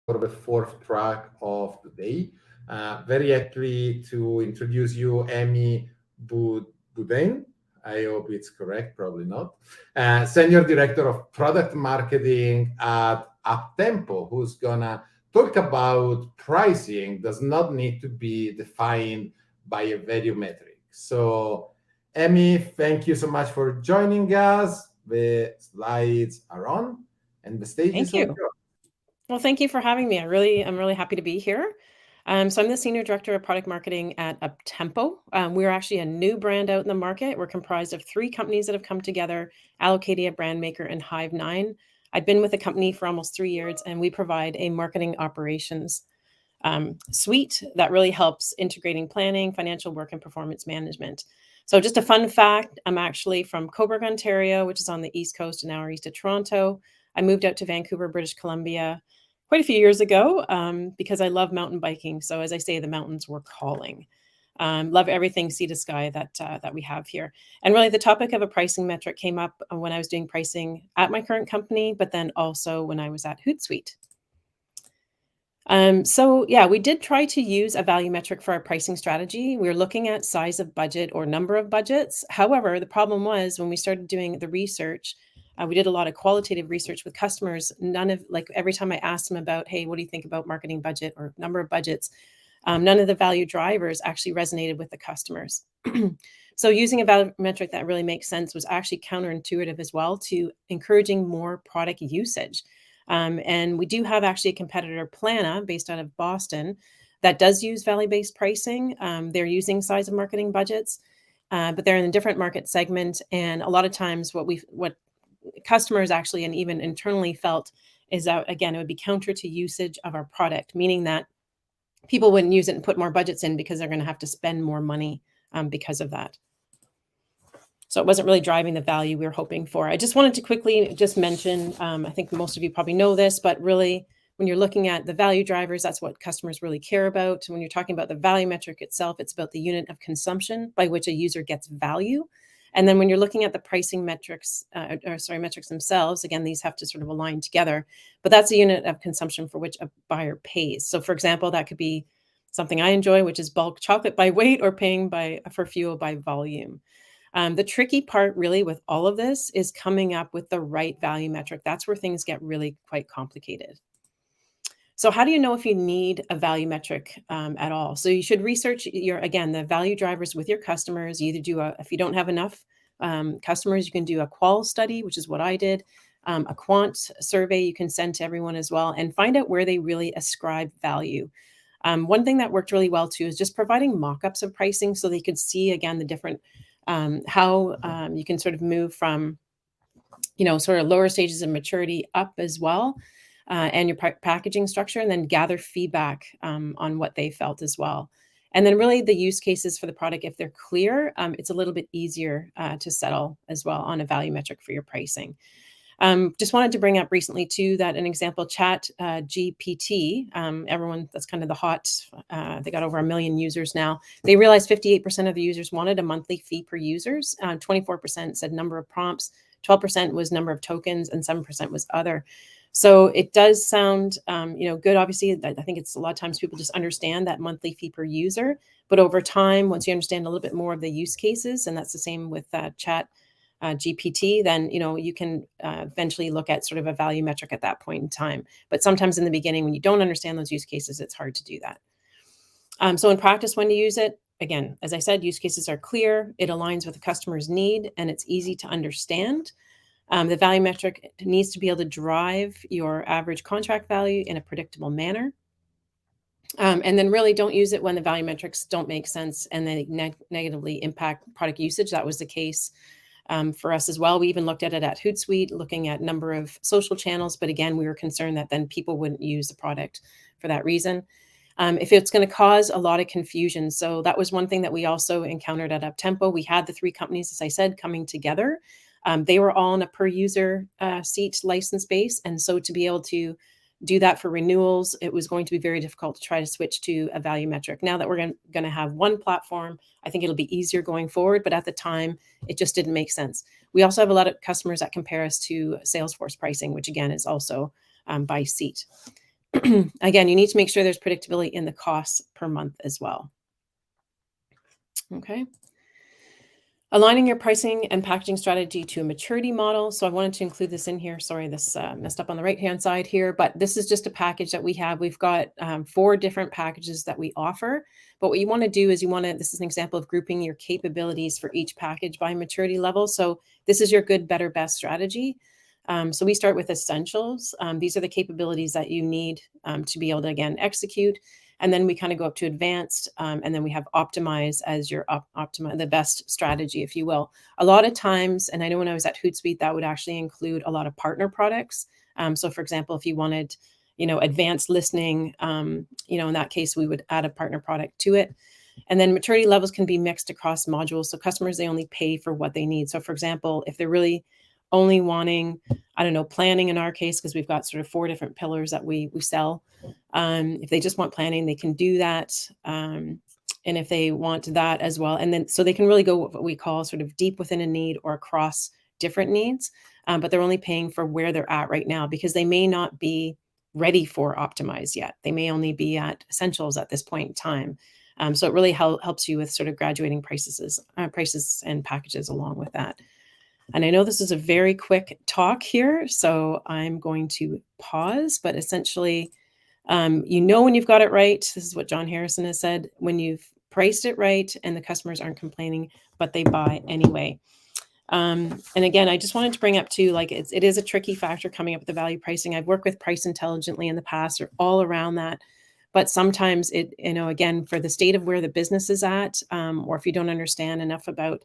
for the fourth track of the day. Very happy to introduce you, Amy Beaudoin. I hope it's correct, probably not. Senior Director of Product Marketing at Uptempo, who's gonna talk about pricing does not need to be defined by a value metric. So, Amy, thank you so much for joining us. The slides are on, and the stage Thank is all you. yours. Well, thank you for having me. I'm really happy to be here. So I'm the Senior Director of Product Marketing at Uptempo. We're actually a new brand out in the market. We're comprised of 3 companies that have come together, Allocadia, Brandmaker, and Hive9. I've been with the company for almost 3 years, and we provide a marketing operations suite that really helps integrating planning, financial work, and performance management. So just a fun fact, I'm actually from Cobourg, Ontario, which is on the East Coast, an hour east of Toronto. I moved out to Vancouver, British Columbia quite a few years ago because I love mountain biking. So as I say, the mountains were calling. Love everything sea to sky that we have here. And really the topic of a pricing metric came up when I was doing pricing at my current company, but then also when I was at Hootsuite. So yeah, we did try to use a value metric for our pricing strategy. We were looking at size of budget or number of budgets. However, the problem was when we started doing the research, we did a lot of qualitative research with customers. None of like every time I asked them about, hey, what do you think about marketing budget or number of budgets? None of the value drivers actually resonated with the customers. So using a value metric that really makes sense was actually counterintuitive as well to encouraging more product usage. And we do have actually a competitor, Plana, based out of Boston, that does use value-based pricing. They're using size of marketing budgets, but they're in a different market segment. And a lot of times what customers actually and even internally felt is that, again, it would be counter to usage of our product, meaning that people wouldn't use it and put more budgets in because they're going to have to spend more money because of that. So it wasn't really driving the value we were hoping for. I just wanted to quickly just mention, I think most of you probably know this, but really when you're looking at the value drivers, that's what customers really care about. When you're talking about the value metric itself, it's about the unit of consumption by which a user gets value. And then when you're looking at the pricing metrics, metrics themselves, again, these have to sort of align together, but that's a unit of consumption for which a buyer pays. So for example, that could be something I enjoy, which is bulk chocolate by weight, or paying for fuel by volume. The tricky part really with all of this is coming up with the right value metric. That's where things get really quite complicated. So how do you know if you need a value metric at all? So you should research the value drivers with your customers. You either do if you don't have enough customers, you can do a qual study, which is what I did, a quant survey you can send to everyone as well, and find out where they really ascribe value. One thing that worked really well too is just providing mock-ups of pricing so they could see, again, the different how you can sort of move from, sort of lower stages of maturity up as well, and your packaging structure, and then gather feedback on what they felt as well. And then really the use cases for the product, if they're clear, it's a little bit easier to settle as well on a value metric for your pricing. Just wanted to bring up recently too that an example, Chat GPT, everyone, that's kind of the hot, they got over 1 million users now. They realized 58% of the users wanted a monthly fee per users. 24% said number of prompts, 12% was number of tokens, and 7% was other. So it does sound, good. Obviously, I think it's a lot of times people just understand that monthly fee per user, but over time, once you understand a little bit more of the use cases, and that's the same with Chat GPT, then you can eventually look at sort of a value metric at that point in time. But sometimes in the beginning, when you don't understand those use cases, it's hard to do that. So in practice, when to use it, again, as I said, use cases are clear, it aligns with the customer's need, and it's easy to understand. The value metric needs to be able to drive your average contract value in a predictable manner. And then really don't use it when the value metrics don't make sense and they negatively impact product usage. That was the case for us as well. We even looked at it at Hootsuite, looking at number of social channels. But again, we were concerned that then people wouldn't use the product for that reason. If it's going to cause a lot of confusion. So that was one thing that we also encountered at Uptempo. We had the 3 companies, as I said, coming together. They were all on a per user seat license base. And so to be able to do that for renewals, it was going to be very difficult to try to switch to a value metric. Now that we're going to have one platform, I think it'll be easier going forward. But at the time, it just didn't make sense. We also have a lot of customers that compare us to Salesforce pricing, which again is also by seat. again, you need to make sure there's predictability in the costs per month as well. Okay. Aligning your pricing and packaging strategy to a maturity model. So I wanted to include this in here. Sorry, this messed up on the right-hand side here, but this is just a package that we have. We've got 4 different packages that we offer. But what you want to do is this is an example of grouping your capabilities for each package by maturity level. So this is your good, better, best strategy. So we start with essentials. These are the capabilities that you need to be able to, again, execute. And then we kind of go up to advanced, and then we have optimize as your the best strategy, if you will. A lot of times, and I know when I was at Hootsuite, that would actually include a lot of partner products. So for example, if you wanted, advanced listening, in that case, we would add a partner product to it. And then maturity levels can be mixed across modules. So customers, they only pay for what they need. So for example, if they're really only wanting, I don't know, planning in our case, because we've got sort of 4 different pillars that we sell. If they just want planning, they can do that. And if they want that as well, and then so they can really go what we call sort of deep within a need or across different needs, but they're only paying for where they're at right now because they may not be ready for optimize yet. They may only be at essentials at this point in time. So it really helps you with sort of graduating prices and packages along with that. And I know this is a very quick talk here, so I'm going to pause, but essentially, when you've got it right. This is what John Harrison has said, when you've priced it right and the customers aren't complaining, but they buy anyway. And again, I just wanted to bring up too, like it is a tricky factor coming up with the value pricing. I've worked with Price Intelligently in the past or all around that. But sometimes it, again, for the state of where the business is at, or if you don't understand enough about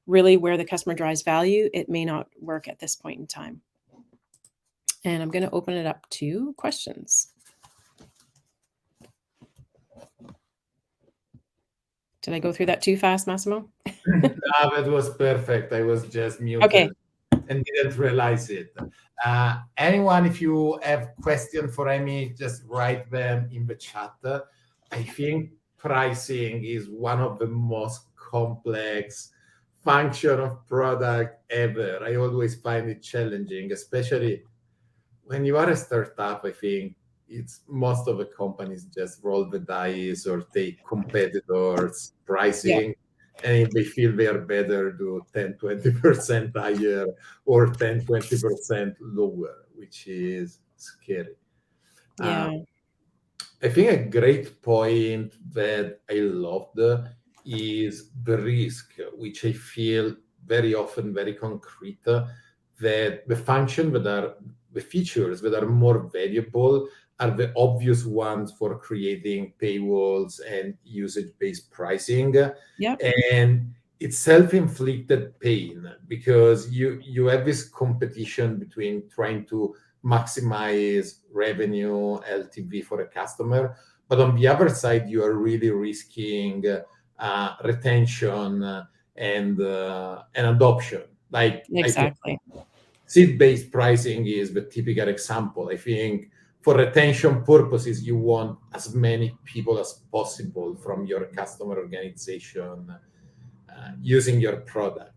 really where the customer drives value, it may not work at this point in time. And I'm going to open it up to questions. Did I go through that too fast, Massimo? No, that was perfect. I was just muted. Okay. And didn't realize it. Anyone, if you have questions for Amy, just write them in the chat. I think pricing is one of the most complex function of product ever. I always find it challenging, especially when you are a startup. I think it's most of the companies just roll the dice or take competitors' pricing. Yeah. And if they feel they are better, do 10-20% higher or 10-20% lower, which is scary. Yeah. I think a great point that I loved is the risk, which I feel very often very concrete, that the function that are the features that are more valuable are the obvious ones for creating paywalls and usage-based pricing. Yep. And it's self-inflicted pain because you have this competition between trying to maximize revenue, LTV for a customer, but on the other side, you are really risking retention and adoption. Like exactly. Seat-based pricing is the typical example. I think for retention purposes, you want as many people as possible from your customer organization using your product.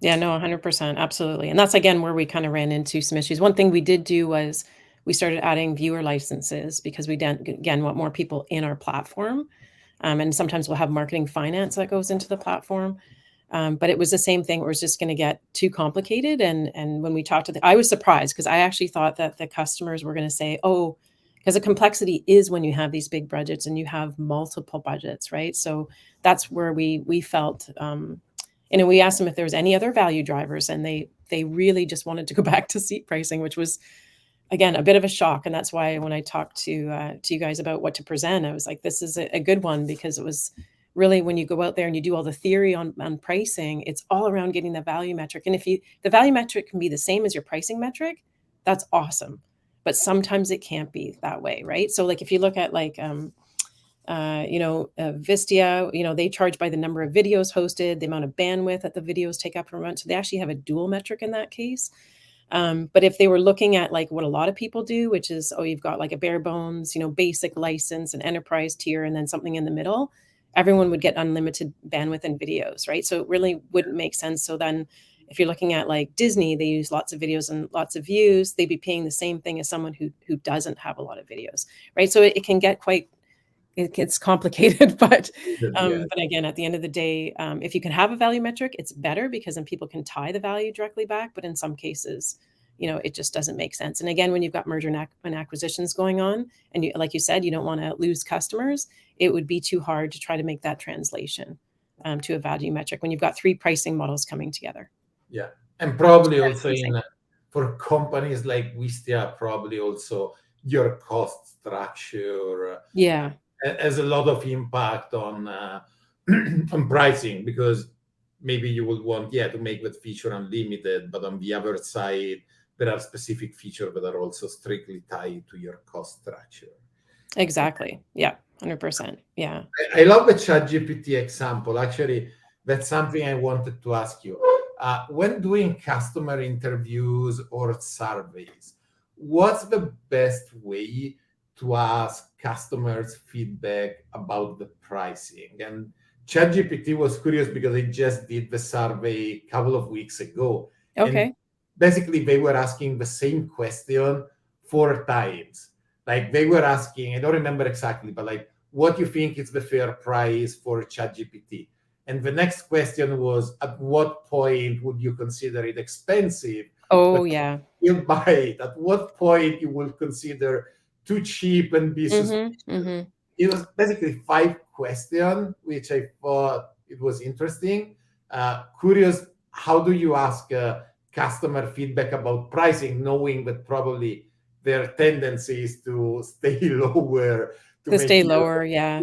Yeah, no, 100%. Absolutely. And that's, again, where we kind of ran into some issues. One thing we did do was we started adding viewer licenses because we, again, want more people in our platform. And sometimes we'll have marketing finance that goes into the platform. But it was the same thing. It was just going to get too complicated. And when we talked to I was surprised because I actually thought that the customers were going to say, oh, because the complexity is when you have these big budgets and you have multiple budgets, right? So that's where we felt, we asked them if there was any other value drivers, and they really just wanted to go back to seat pricing, which was, again, a bit of a shock. And that's why when I talked to you guys about what to present, I was like, this is a good one, because it was really, when you go out there and you do all the theory on pricing, it's all around getting the value metric. And if the value metric can be the same as your pricing metric, that's awesome. But sometimes it can't be that way, right? So like if you look at Vistia, they charge by the number of videos hosted, the amount of bandwidth that the videos take up per month. So they actually have a dual metric in that case. But if they were looking at like what a lot of people do, which is, you've got like a bare bones, basic license and enterprise tier, and then something in the middle, everyone would get unlimited bandwidth and videos, right? So it really wouldn't make sense. So then If you're looking at like Disney, they use lots of videos and lots of views. They'd be paying the same thing as someone who doesn't have a lot of videos, right? So it can get quite, it gets complicated, but Yeah. but again, at the end of the day, if you can have a value metric, it's better because then people can tie the value directly back. But in some cases, it just doesn't make sense. And again, when you've got merger and acquisitions going on, and you, like you said, you don't want to lose customers, it would be too hard to try to make that translation to a value metric when you've got three pricing models coming together. Yeah. And probably also for companies like Wistia, probably also your cost structure Yeah. has a lot of impact on on pricing, because maybe you would want to make that feature unlimited, but on the other side there are specific features that are also strictly tied to your cost structure. Exactly. Yeah. 100%. Yeah. I love the ChatGPT example. Actually, that's something I wanted to ask you. When doing customer interviews or surveys, what's the best way to ask customers feedback about the pricing? And ChatGPT was curious because I just did the survey a couple of weeks ago. Okay. And basically, they were asking the same question 4 times. Like they were asking, I don't remember exactly, but like, what you think is the fair price for ChatGPT? And the next question was, at what point would you consider it expensive? Oh, But yeah. you'll buy it. At what point you will consider too cheap and be suspicious? It was basically 5 questions, which I thought it was interesting. Curious, how do you ask customer feedback about pricing, knowing that probably their tendency is to stay lower to make stay lower, yeah.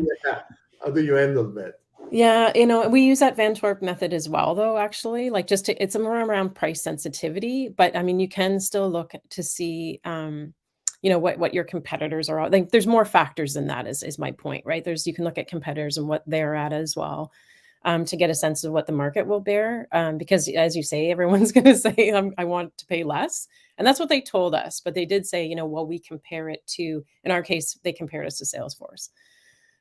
How do you handle that? Yeah, we use that Van Twerp method as well, though, actually, like just to, it's more around price sensitivity, but I mean, you can still look to see, what your competitors are. Like, there's more factors than that is my point, right? You can look at competitors and what they're at as well, to get a sense of what the market will bear. Because as you say, everyone's going to say, I want to pay less. And that's what they told us. But they did say, well, we compare it to, in our case, they compared us to Salesforce.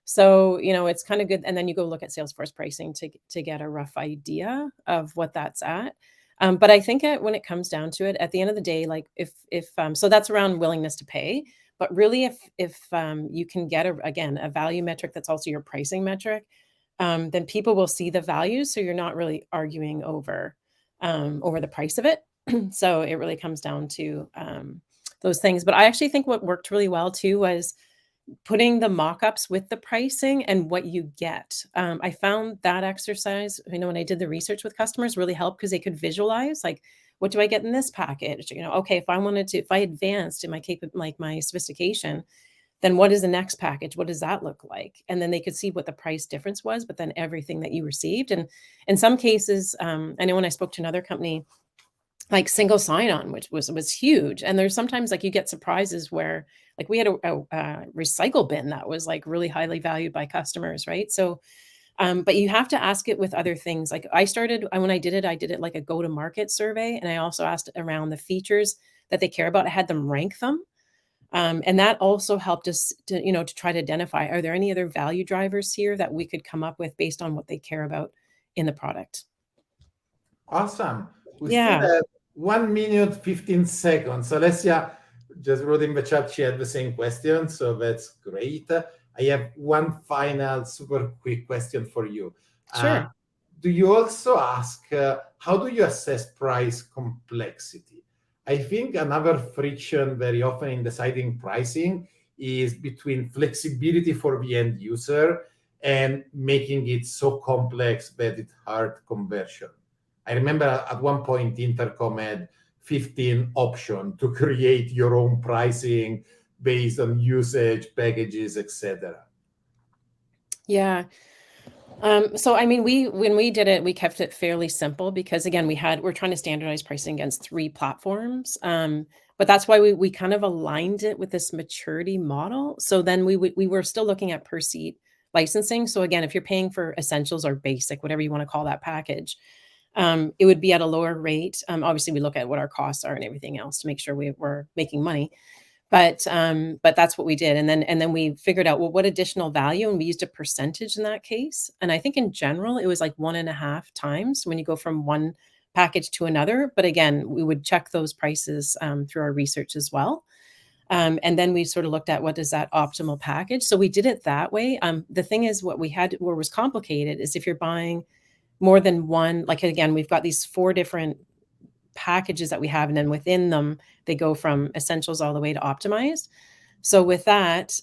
So, it's kind of good. And then you go look at Salesforce pricing to get a rough idea of what that's at. But I think when it comes down to it, at the end of the day, like if so that's around willingness to pay. But really, if you can get a value metric that's also your pricing metric, then people will see the value. So you're not really arguing over the price of it. So it really comes down to those things. But I actually think what worked really well too was putting the mock-ups with the pricing and what you get. I found that exercise, when I did the research with customers, really helped because they could visualize, like, what do I get in this package? Okay, if I advanced in my sophistication, then what is the next package? What does that look like? And then they could see what the price difference was, but then everything that you received. And in some cases, I know when I spoke to another company, like single sign-on, which was huge. And there's sometimes like you get surprises where, like, we had a recycle bin that was like really highly valued by customers, right? So, but you have to ask it with other things. Like when I did it like a go-to-market survey, and I also asked around the features that they care about. I had them rank them, and that also helped us to try to identify, are there any other value drivers here that we could come up with based on what they care about in the product. Awesome. We still Yeah. have 1 minute, 15 seconds. So Alessia just wrote in the chat, she had the same question. So that's great. I have one final super quick question for you. Sure. Do you also ask, how do you assess price complexity? I think another friction very often in deciding pricing is between flexibility for the end user and making it so complex that it's hard conversion. I remember at one point Intercom had 15 options to create your own pricing based on usage, packages, etc. Yeah. So I mean, when we did it, we kept it fairly simple because, again, we're trying to standardize pricing against 3 platforms. But that's why we kind of aligned it with this maturity model. So then we were still looking at per seat licensing. So again, if you're paying for essentials or basic, whatever you want to call that package, it would be at a lower rate. Obviously, we look at what our costs are and everything else to make sure we're making money. But that's what we did. And then we figured out, well, what additional value, and we used a percentage in that case. And I think in general, it was like 1.5 times when you go from one package to another. But again, we would check those prices through our research as well. And then we sort of looked at what is that optimal package. So we did it that way. The thing is, what was complicated is if you're buying more than one, like again, we've got these 4 different packages that we have, and then within them, they go from essentials all the way to optimized. So with that,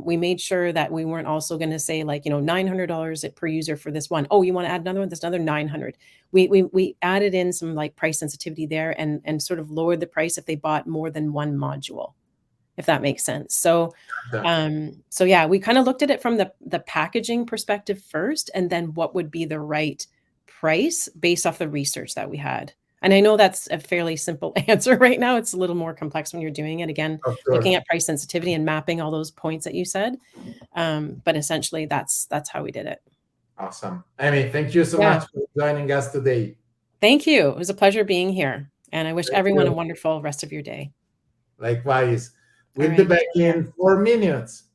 we made sure that we weren't also going to say like, $900 per user for this one. Oh, you want to add another one? There's another 900. We added in some like price sensitivity there and sort of lowered the price if they bought more than one module, if that makes sense. So, yeah, we kind of looked at it from the packaging perspective first, and then what would be the right price based off the research that we had. And I know that's a fairly simple answer right now. It's a little more complex when you're doing it. Again, looking at price sensitivity and mapping all those points that you said. But essentially, that's how we did it. Awesome. Amy, thank you so much for joining us today. Thank you. It was a pleasure being here. And I wish everyone a wonderful rest of your day. Likewise. We'll be back in 4 minutes.